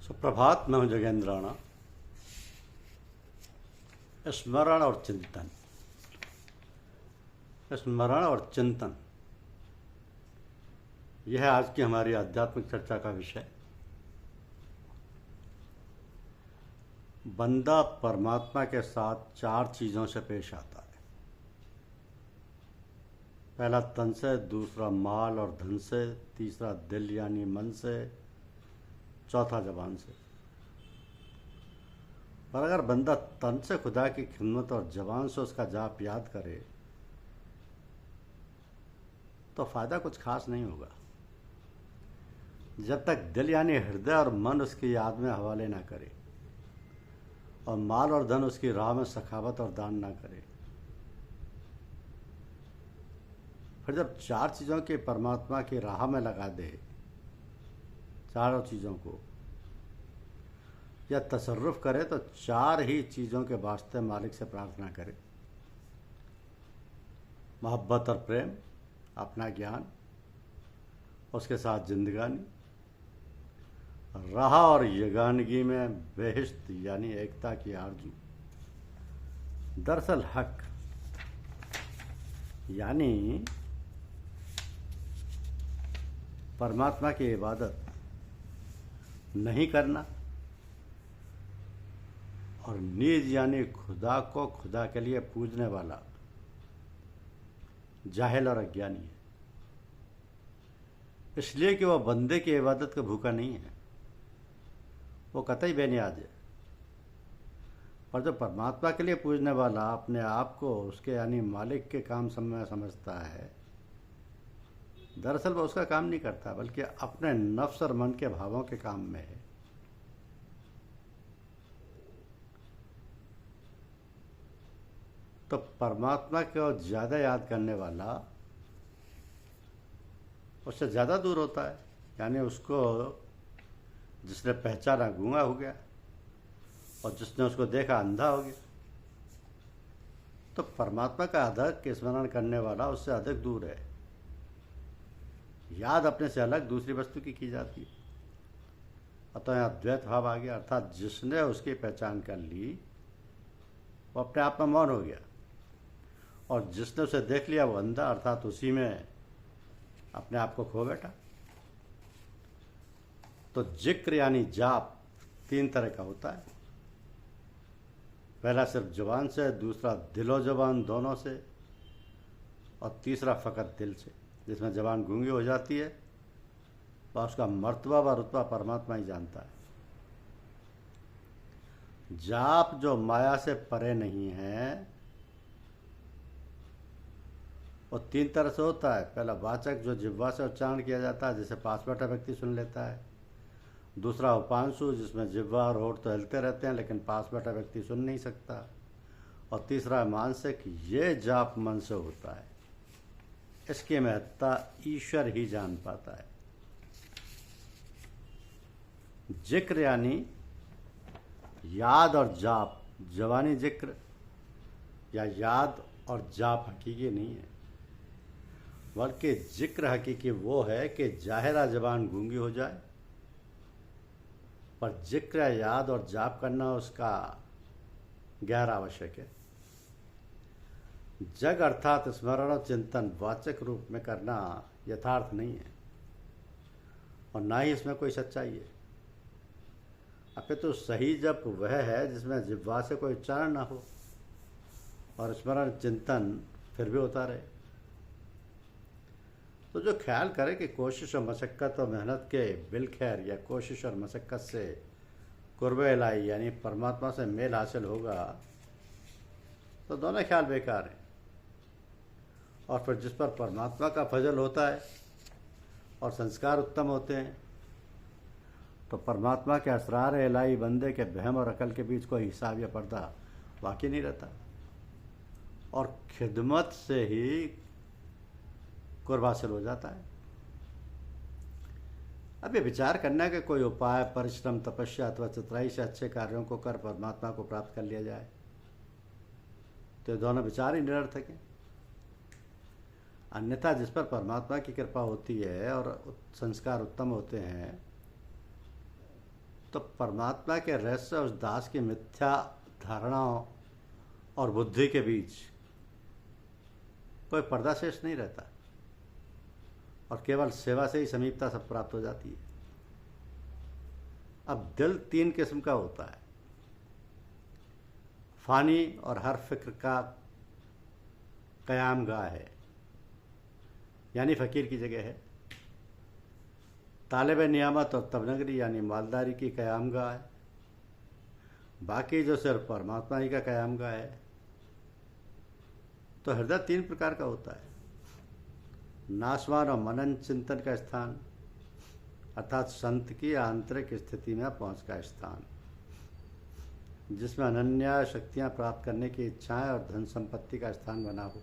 सुप्रभात। मैं हूं जगेंद्र राणा। स्मरण और चिंतन, स्मरण और चिंतन, यह है आज की हमारी आध्यात्मिक चर्चा का विषय। बंदा परमात्मा के साथ चार चीजों से पेश आता है। पहला तन से, दूसरा माल और धन से, तीसरा दिल यानी मन से, चौथा जबान से। पर अगर बंदा तन से खुदा की खिदमत और जबान से उसका जाप याद करे तो फायदा कुछ खास नहीं होगा, जब तक दिल यानी हृदय और मन उसकी याद में हवाले ना करे और माल और धन उसकी राह में सखावत और दान ना करे। फिर जब चार चीज़ों की परमात्मा की राह में लगा दे, चारों चीज़ों को, या तसर्रुफ करे तो चार ही चीज़ों के वास्ते मालिक से प्रार्थना करे। मोहब्बत और प्रेम, अपना ज्ञान, उसके साथ जिंदगानी, राह और यगानगी में बेहिश्त यानी एकता की आरजू। दरअसल हक यानी परमात्मा की इबादत नहीं करना और नीज यानी खुदा को खुदा के लिए पूजने वाला जाहिल और अज्ञानी है, इसलिए कि वह बंदे की इबादत का भूखा नहीं है, वो कतई बेनियाज है। पर जो परमात्मा के लिए पूजने वाला अपने आप को उसके यानी मालिक के काम में समझता है, दरअसल वह उसका काम नहीं करता बल्कि अपने नफ्स और मन के भावों के काम में है। तो परमात्मा को ज़्यादा याद करने वाला उससे ज़्यादा दूर होता है, यानी उसको जिसने पहचाना गूंगा हो गया और जिसने उसको देखा अंधा हो गया। तो परमात्मा का अधिक स्मरण करने वाला उससे अधिक दूर है। याद अपने से अलग दूसरी वस्तु की जाती है। अतः यहाँ द्वैत भाव आ गया, अर्थात जिसने उसकी पहचान कर ली वो अपने आप में मौन हो गया और जिसने उसे देख लिया वो अंधा, अर्थात उसी में अपने आप को खो बैठा। तो जिक्र यानी जाप तीन तरह का होता है। पहला सिर्फ जुबान से, दूसरा दिलो जुबान दोनों से, और तीसरा फ़कत दिल से, जिसमें जबान गूंगी हो जाती है। वह उसका मर्तबा व रुतबा परमात्मा ही जानता है। जाप जो माया से परे नहीं है वो तीन तरह से होता है। पहला वाचक, जो जिह्वा से उच्चारण किया जाता है, जिसे पास बैठा व्यक्ति सुन लेता है। दूसरा उपांशु, जिसमें जिह्वा और होठ तो हिलते रहते हैं लेकिन पास बैठा व्यक्ति सुन नहीं सकता। और तीसरा मानसिक, ये जाप मन से होता है, इसकी महत्ता ईश्वर ही जान पाता है। जिक्र यानी याद और जाप जवानी जिक्र या याद और जाप हकीकी नहीं है, बल्कि जिक्र हकीकी वो है कि जाहिरा जबान गूंगी हो जाए, पर जिक्र, याद और जाप करना उसका गैर आवश्यक है। जग अर्थात स्मरण और चिंतन वाचक रूप में करना यथार्थ नहीं है और ना ही इसमें कोई सच्चाई है। अपितु सही जप वह है जिसमें जिह्वा से कोई उच्चारण ना हो और स्मरण चिंतन फिर भी होता रहे। तो जो ख्याल करे कि कोशिश और मशक्क़त और मेहनत के बिलखैर या कोशिश और मशक्क़त से कुर्बे इलाही यानी परमात्मा से मेल हासिल होगा, तो दोनों ख्याल बेकार हैं। और फिर जिस पर परमात्मा का फजल होता है और संस्कार उत्तम होते हैं, तो परमात्मा के असरार इलाही बंदे के बहम और अकल के बीच कोई हिसाब या पर्दा बाकी नहीं रहता और खिदमत से ही कुर्ब हासिल हो जाता है। अब ये विचार करना कि कोई उपाय, परिश्रम, तपस्या अथवा चतुराई से अच्छे कार्यों को कर परमात्मा को प्राप्त कर लिया जाए, तो ये दोनों विचार ही निरर्थक हैं। अन्यथा जिस पर परमात्मा की कृपा होती है और संस्कार उत्तम होते हैं, तो परमात्मा के रहस्य उस दास की मिथ्या धारणाओं और बुद्धि के बीच कोई पर्दा शेष नहीं रहता और केवल सेवा से ही समीपता सब प्राप्त हो जाती है। अब दिल 3 किस्म का होता है, फानी और हर फिक्र का कयामगाह है, यानी फकीर की जगह है। तालिब नियामत और तबनगरी यानी मालदारी की कयामगाह है। बाकी जो सिर्फ परमात्मा ही का कयामगाह है। तो हृदय 3 प्रकार का होता है, नाशवान और मनन चिंतन का स्थान, अर्थात संत की आंतरिक स्थिति में पहुंच का स्थान, जिसमें अनन्य शक्तियां प्राप्त करने की इच्छाएं और धन संपत्ति का स्थान बना हो,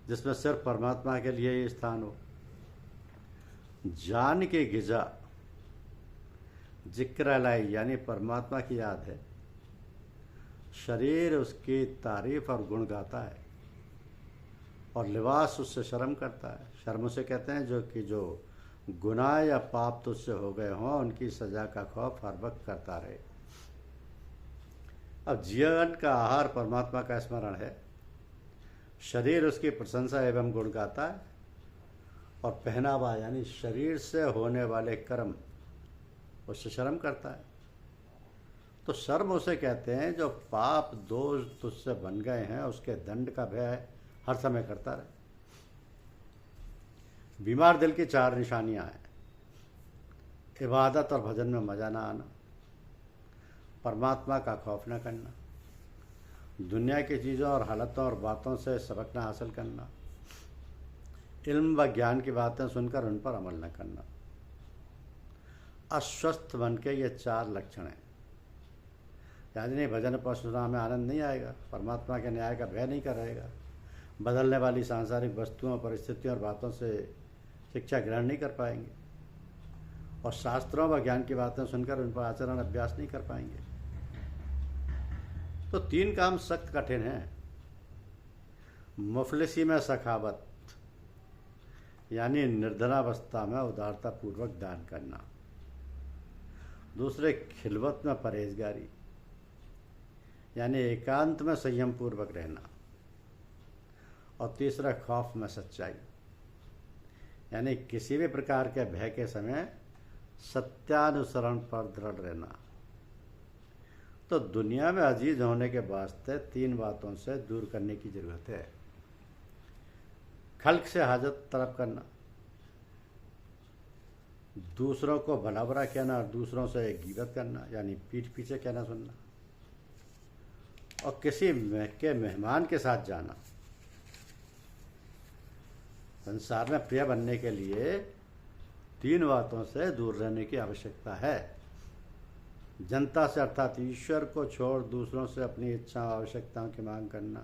जिसमें सिर्फ परमात्मा के लिए ही स्थान हो। जान के गिजा जिक्र अलाई यानी परमात्मा की याद है। शरीर उसकी तारीफ और गुण गाता है और लिबास उससे शर्म करता है। शर्म उसे कहते हैं जो गुनाह या पाप तुझसे हो गए हों, उनकी सजा का खौफ हर वक्त करता रहे। अब जीवन का आहार परमात्मा का स्मरण है। शरीर उसकी प्रशंसा एवं गुण गाता है और पहनावा यानी शरीर से होने वाले कर्म उससे शर्म करता है। तो शर्म उसे कहते हैं जो पाप दोष तुझसे बन गए हैं, उसके दंड का भय हर समय करता रहे। बीमार दिल की 4 निशानियां हैं, इबादत और भजन में मजा ना आना, परमात्मा का खौफ न करना, दुनिया की चीज़ों और हालतों और बातों से सबक न हासिल करना, इल्म व ज्ञान की बातें सुनकर उन पर अमल न करना। अस्वस्थ मन के ये 4 लक्षण हैं। यानी नहीं, भजन पशुना में आनंद नहीं आएगा, परमात्मा के न्याय का भय नहीं करेगा, बदलने वाली सांसारिक वस्तुओं, परिस्थितियों और बातों से शिक्षा ग्रहण नहीं कर पाएंगे और शास्त्रों व ज्ञान की बातें सुनकर उन पर आचरण अभ्यास नहीं कर पाएंगे। तो 3 काम सख्त कठिन हैं। मुफलिसी में सखावत यानी निर्धनावस्था में उदारता पूर्वक दान करना। दूसरे खिलवत में परहेजगारी यानी एकांत में संयम पूर्वक रहना। और तीसरा खौफ में सच्चाई यानी किसी भी प्रकार के भय के समय सत्यानुसरण पर दृढ़ रहना। तो दुनिया में अजीज होने के वास्ते 3 बातों से दूर करने की जरूरत है। खल्क से हाजत तलब करना, दूसरों को भला बुरा कहना और दूसरों से गिबत करना यानी पीठ पीछे कहना सुनना, और किसी के मेहमान के साथ जाना। संसार में प्रिय बनने के लिए 3 बातों से दूर रहने की आवश्यकता है। जनता से अर्थात ईश्वर को छोड़ दूसरों से अपनी इच्छाओं आवश्यकताओं की मांग करना,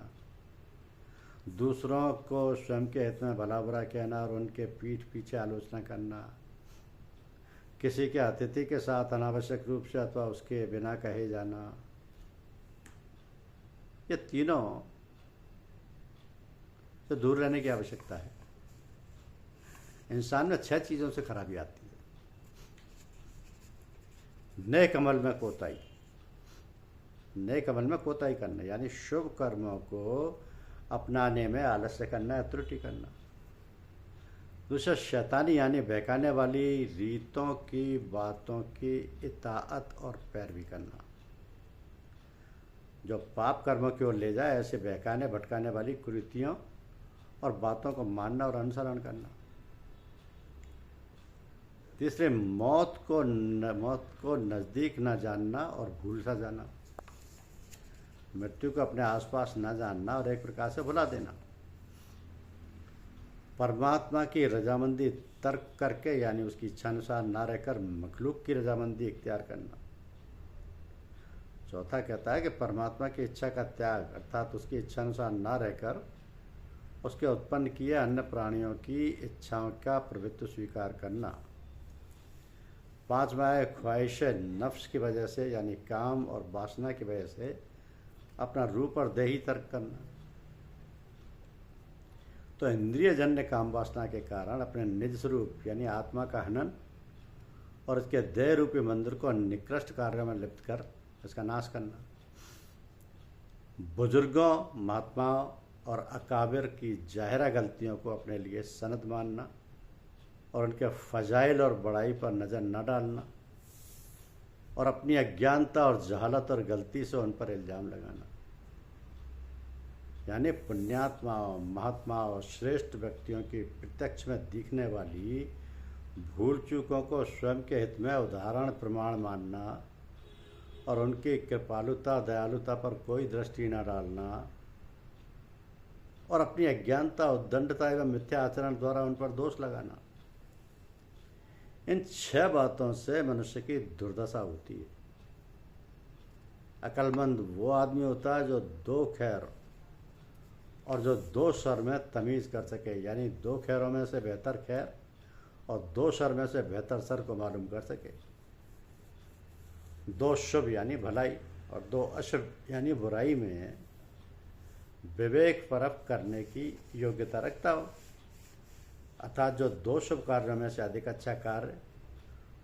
दूसरों को स्वयं के हित में भला बुरा कहना और उनके पीठ पीछे आलोचना करना, किसी के अतिथि के साथ अनावश्यक रूप से अथवा उसके बिना कहे जाना। ये तीनों से दूर रहने की आवश्यकता है। इंसान में 6 चीज़ों से खराबी आती है। नेक अमल में कोताही, नेक अमल में कोताही करना यानी शुभ कर्मों को अपनाने में आलस्य करना या त्रुटि करना। दूसरा शैतानी यानी बहकाने वाली रीतों की बातों की इताअत और पैरवी करना, जो पाप कर्मों की ओर ले जाए, ऐसे बहकाने भटकाने वाली कुरीतियों और बातों को मानना और अनुसरण करना। तीसरे मौत को नज़दीक न जानना और भूल सा जाना, मृत्यु को अपने आसपास न जानना और एक प्रकार से भुला देना। परमात्मा की रजामंदी तर्क करके यानी उसकी इच्छा अनुसार ना रहकर मखलूक की रजामंदी इख्तियार करना। चौथा कहता है कि परमात्मा की इच्छा का त्याग अर्थात उसकी इच्छा अनुसार ना रहकर उसके उत्पन्न किए अन्य प्राणियों की इच्छाओं का प्रभुत्व स्वीकार करना। 5वां है ख्वाहिश नफ्स की वजह से यानी काम और वासना की वजह से अपना रूप और देही तर्क करना। तो इंद्रिय जन्य काम वासना के कारण अपने निज स्वरूप यानी आत्मा का हनन और इसके देह रूपी मंदिर को निकृष्ट कार्यों में लिप्त कर इसका नाश करना। बुजुर्गों, महात्माओं और अकाबिर की जाहिरा गलतियों को अपने लिए सनद मानना और उनके फजाइल और बड़ाई पर नज़र न डालना और अपनी अज्ञानता और जहालत और गलती से उन पर इल्ज़ाम लगाना, यानी पुण्यात्माओं, महात्माओं और श्रेष्ठ व्यक्तियों की प्रत्यक्ष में दिखने वाली भूल चूकों को स्वयं के हित में उदाहरण प्रमाण मानना और उनकी कृपालुता, दयालुता पर कोई दृष्टि न डालना और अपनी अज्ञानता, उद्दंडता एवं मिथ्या आचरण द्वारा उन पर दोष लगाना, इन 6 बातों से मनुष्य की दुर्दशा होती है। अक्लमंद वो आदमी होता है जो 2 खैर और जो 2 शर में तमीज़ कर सके, यानी 2 खैरों में से बेहतर खैर और 2 शर में से बेहतर शर को मालूम कर सके। 2 शुभ यानी भलाई और 2 अशुभ यानी बुराई में विवेक परख करने की योग्यता रखता हो, अर्थात जो 2 शुभ कार्यों में से अधिक अच्छा कार्य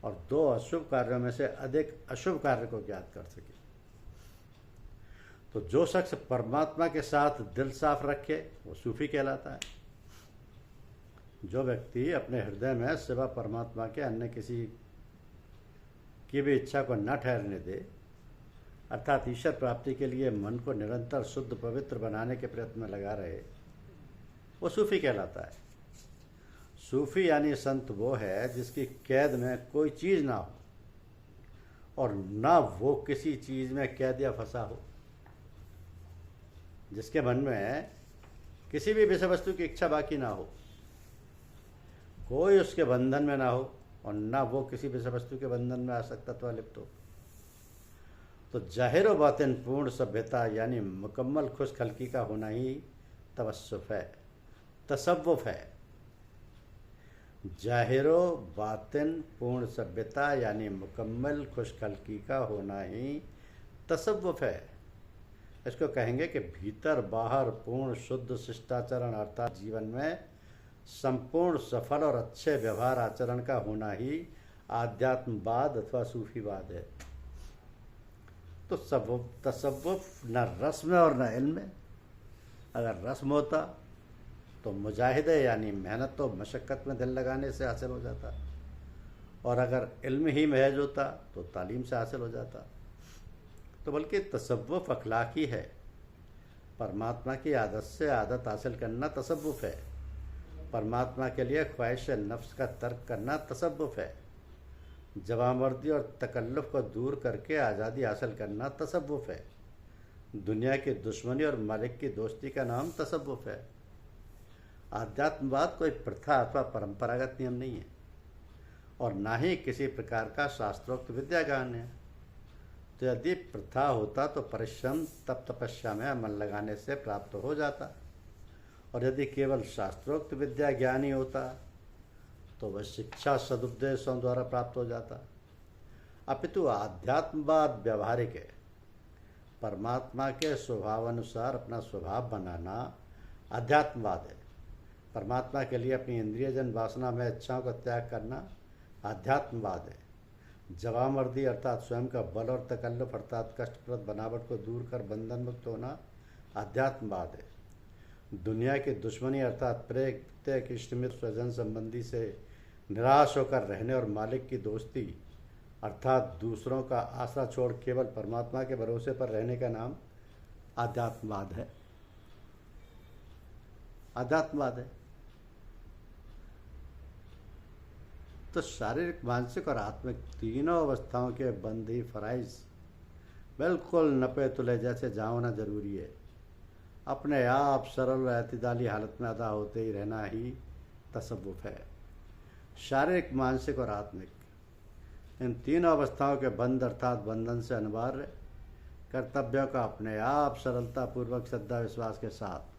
और 2 अशुभ कार्यों में से अधिक अशुभ कार्य को ज्ञात कर सके। तो जो शख्स परमात्मा के साथ दिल साफ रखे वो सूफी कहलाता है। जो व्यक्ति अपने हृदय में सिवा परमात्मा के अन्य किसी की भी इच्छा को न ठहरने दे, अर्थात ईश्वर प्राप्ति के लिए मन को निरंतर शुद्ध पवित्र बनाने के प्रयत्न में लगा रहे, वो सूफी कहलाता है। सूफी यानी संत वो है जिसकी कैद में कोई चीज़ ना हो और ना वो किसी चीज़ में कैद या फंसा हो, जिसके मन में किसी भी विषय वस्तु की इच्छा बाकी ना हो, कोई उसके बंधन में ना हो और ना वो किसी विषय वस्तु के बंधन में आसक्तत्व लिप्त हो। तो जाहिर व बातिन पूर्ण सभ्यता यानी मुकम्मल खुशखल्की का होना ही तवस्सुफ है, तसव्वुफ है। जाहिरो बातिन पूर्ण सभ्यता यानी मुकम्मल खुशखल्की का होना ही तसव्वुफ है। इसको कहेंगे कि भीतर बाहर पूर्ण शुद्ध शिष्टाचरण अर्थात जीवन में संपूर्ण सफल और अच्छे व्यवहार आचरण का होना ही आध्यात्मवाद अथवा सूफीवाद है। तो तसव्वुफ न रस्म और न इल्म में। अगर रस्म होता तो मुजाहिदे यानी मेहनत तो मशक्क़त में दिल लगाने से हासिल हो जाता, और अगर इल्म ही महज होता तो तालीम से हासिल हो जाता। तो बल्कि तसव्वुफ अखलाकी है। परमात्मा की आदत से आदत हासिल करना तसव्वुफ है। परमात्मा के लिए ख्वाहिश नफ्स का तर्क करना तसव्वुफ है। जवामर्दी और तकल्लुफ़ को दूर करके आज़ादी हासिल करना तसव्वुफ है। दुनिया की दुश्मनी और मालिक की दोस्ती का नाम तसव्वुफ है। आध्यात्मवाद कोई प्रथा अथवा परंपरागत नियम नहीं है और ना ही किसी प्रकार का शास्त्रोक्त विद्या ज्ञान है। तो यदि प्रथा होता तो परिश्रम तप तपस्या में मन लगाने से प्राप्त हो जाता, और यदि केवल शास्त्रोक्त विद्या ज्ञान ही होता तो वह शिक्षा सदुपदेशों द्वारा प्राप्त हो जाता। अपितु आध्यात्मवाद व्यवहारिक है। परमात्मा के स्वभावानुसार अपना स्वभाव बनाना आध्यात्मवाद है। परमात्मा के लिए अपनी इंद्रियजन वासना में इच्छाओं का त्याग करना आध्यात्मवाद है। जवामर्दी अर्थात स्वयं का बल और तकल्लुफ अर्थात कष्टप्रद बनावट को दूर कर बंधन मुक्त होना आध्यात्मवाद है। दुनिया की दुश्मनी अर्थात प्रत्येक इष्टमित्र स्वजन संबंधी से निराश होकर रहने और मालिक की दोस्ती अर्थात दूसरों का आसरा छोड़ केवल परमात्मा के भरोसे पर रहने का नाम आध्यात्मवाद है। आध्यात्मवाद है। तो शारीरिक, मानसिक और आत्मिक तीनों अवस्थाओं के बंद ही फराइज बिल्कुल नपे तुले जैसे जहाँ होना जरूरी है। अपने आप सरल व एतदाली हालत में अदा होते ही रहना ही तसव्वुफ है। शारीरिक, मानसिक और आत्मिक इन तीनों अवस्थाओं के बंद अर्थात बंधन से अनिवार्य कर्तव्यों का अपने आप सरलतापूर्वक श्रद्धा विश्वास के साथ